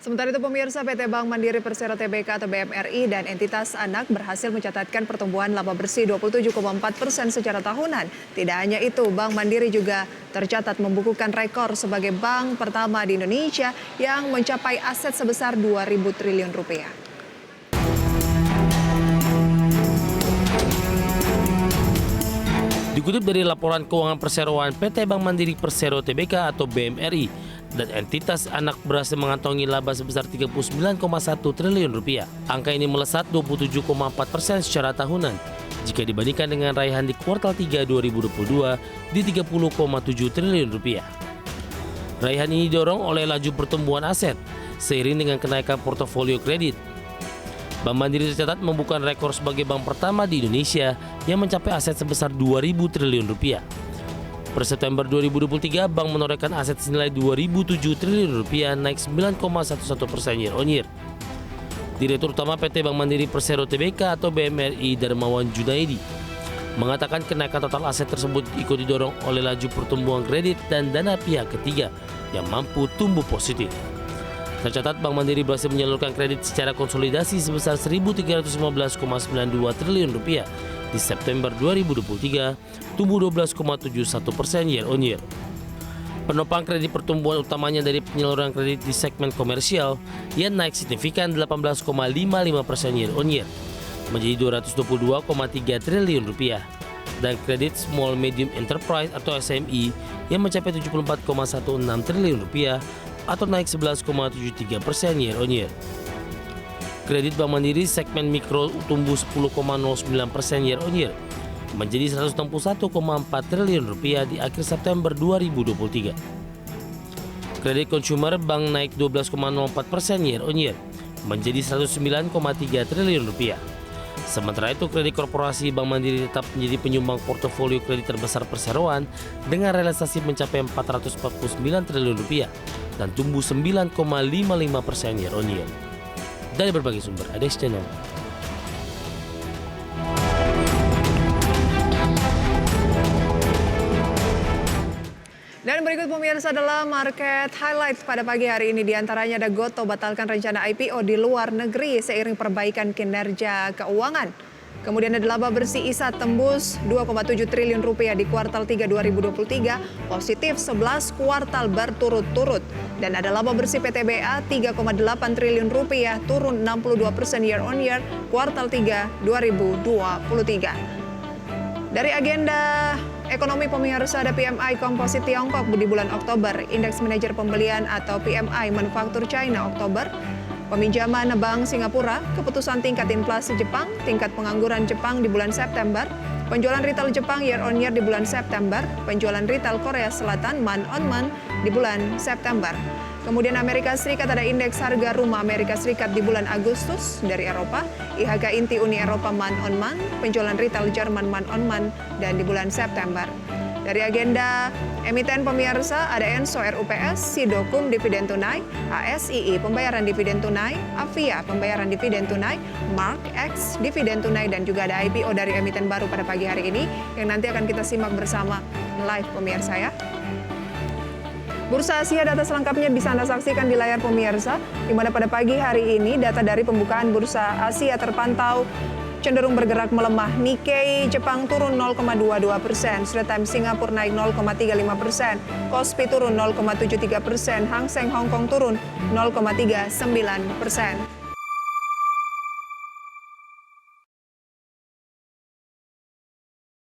Sementara itu pemirsa PT Bank Mandiri Persero Tbk atau BMRI dan entitas anak berhasil mencatatkan pertumbuhan laba bersih 27,4% secara tahunan. Tidak hanya itu, Bank Mandiri juga tercatat membukukan rekor sebagai bank pertama di Indonesia yang mencapai aset sebesar 2.000 triliun rupiah. Dikutip dari laporan keuangan perseroan PT Bank Mandiri Persero Tbk atau BMRI, dan entitas anak berhasil mengantongi laba sebesar 39,1 triliun rupiah. Angka ini melesat 27,4% secara tahunan jika dibandingkan dengan raihan di kuartal 3 2022 di 30,7 triliun rupiah. Raihan ini didorong oleh laju pertumbuhan aset seiring dengan kenaikan portofolio kredit. Bank Mandiri tercatat membukukan rekor sebagai bank pertama di Indonesia yang mencapai aset sebesar 2.000 triliun rupiah. Per September 2023, bank menorehkan aset senilai 2.007 triliun rupiah, naik 9,11% year on year. Direktur Utama PT Bank Mandiri Persero Tbk atau BMRI Darmawan Junaidi mengatakan kenaikan total aset tersebut ikut didorong oleh laju pertumbuhan kredit dan dana pihak ketiga yang mampu tumbuh positif. Tercatat Bank Mandiri berhasil menyalurkan kredit secara konsolidasi sebesar 1.315,92 triliun rupiah di September 2023, tumbuh 12,71% year on year. Penopang kredit pertumbuhan utamanya dari penyaluran kredit di segmen komersial yang naik signifikan 18,55% year on year, menjadi 222,3 triliun rupiah, dan kredit small medium enterprise atau SME yang mencapai 74,16 triliun rupiah atau naik 11,73% year on year. Kredit Bank Mandiri segmen mikro tumbuh 10,09% year on year, menjadi 161,4 triliun rupiah di akhir September 2023. Kredit consumer bank naik 12,04% year on year, menjadi 109,3 triliun rupiah. Sementara itu, kredit korporasi Bank Mandiri tetap menjadi penyumbang portofolio kredit terbesar perseroan dengan realisasi mencapai 449 triliun rupiah dan tumbuh 9,55% year on year. Dari berbagai sumber, ada channel. Dan berikut pemirsa adalah market highlights pada pagi hari ini. Di antaranya ada Gotoh batalkan rencana IPO di luar negeri seiring perbaikan kinerja keuangan. Kemudian ada laba bersih ISA tembus 2,7 triliun rupiah di kuartal 3 2023, positif 11 kuartal berturut-turut. Dan ada laba bersih PTBA 3,8 triliun rupiah, turun 62% year on year, kuartal 3 2023. Dari agenda ekonomi pemirsa ada PMI Komposit Tiongkok di bulan Oktober, Indeks Manajer Pembelian atau PMI Manufaktur China Oktober, peminjaman Bank Singapura, keputusan tingkat inflasi Jepang, tingkat pengangguran Jepang di bulan September, penjualan retail Jepang year on year di bulan September, penjualan retail Korea Selatan month on month di bulan September. Kemudian Amerika Serikat ada indeks harga rumah Amerika Serikat di bulan Agustus dari Eropa, IHK inti Uni Eropa month on month, penjualan retail Jerman month on month dan di bulan September. Dari agenda emiten pemirsa ada Enso RUPS, Sidokum dividen tunai, ASII pembayaran dividen tunai, Avia pembayaran dividen tunai, Mark X dividen tunai, dan juga ada IPO dari emiten baru pada pagi hari ini yang nanti akan kita simak bersama live pemirsa ya. Bursa Asia data selengkapnya bisa Anda saksikan di layar pemirsa, di mana pada pagi hari ini data dari pembukaan Bursa Asia terpantau cenderung bergerak melemah. Nikkei Jepang turun 0,22%, Straits Times Singapura naik 0,35%, Kospi turun 0,73%, Hang Seng Hong Kong turun 0,39%.